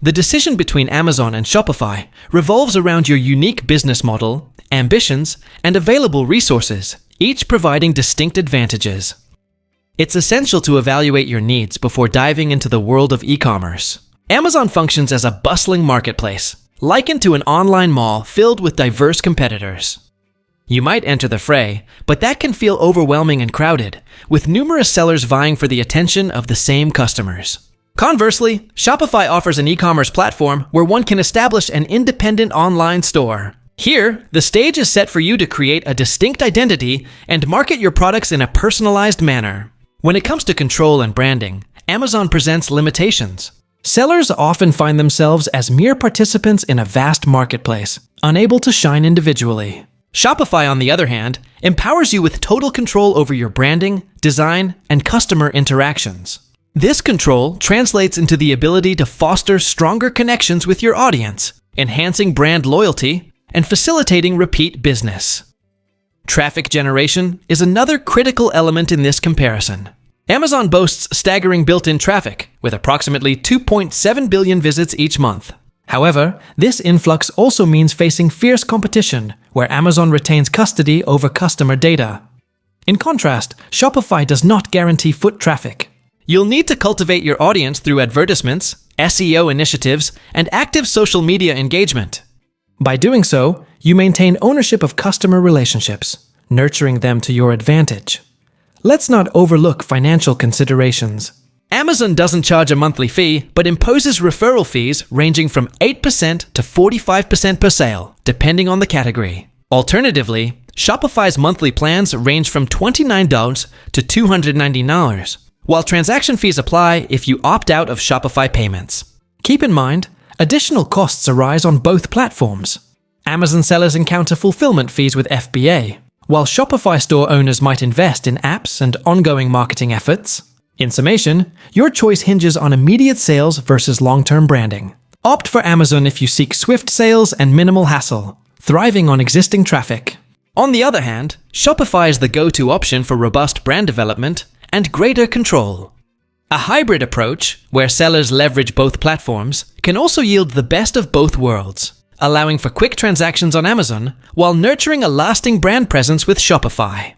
The decision between Amazon and Shopify revolves around your unique business model, ambitions, and available resources, each providing distinct advantages. It's essential to evaluate your needs before diving into the world of e-commerce. Amazon functions as a bustling marketplace, likened to an online mall filled with diverse competitors. You might enter the fray, but that can feel overwhelming and crowded, with numerous sellers vying for the attention of the same customers. Conversely, Shopify offers an e-commerce platform where one can establish an independent online store. Here, the stage is set for you to create a distinct identity and market your products in a personalized manner. When it comes to control and branding, Amazon presents limitations. Sellers often find themselves as mere participants in a vast marketplace, unable to shine individually. Shopify, on the other hand, empowers you with total control over your branding, design, and customer interactions. This control translates into the ability to foster stronger connections with your audience, enhancing brand loyalty and facilitating repeat business. Traffic generation is another critical element in this comparison. Amazon boasts staggering built-in traffic, with approximately 2.7 billion visits each month. However, this influx also means facing fierce competition, where Amazon retains custody over customer data. In contrast, Shopify does not guarantee foot traffic. You'll need to cultivate your audience through advertisements, SEO initiatives, and active social media engagement. By doing so, you maintain ownership of customer relationships, nurturing them to your advantage. Let's not overlook financial considerations. Amazon doesn't charge a monthly fee, but imposes referral fees ranging from 8% to 45% per sale, depending on the category. Alternatively, Shopify's monthly plans range from $29 to $299, while transaction fees apply if you opt out of Shopify payments. Keep in mind, additional costs arise on both platforms. Amazon sellers encounter fulfillment fees with FBA, while Shopify store owners might invest in apps and ongoing marketing efforts. In summation, your choice hinges on immediate sales versus long-term branding. Opt for Amazon if you seek swift sales and minimal hassle, thriving on existing traffic. On the other hand, Shopify is the go-to option for robust brand development and greater control. A hybrid approach, where sellers leverage both platforms, can also yield the best of both worlds, allowing for quick transactions on Amazon while nurturing a lasting brand presence with Shopify.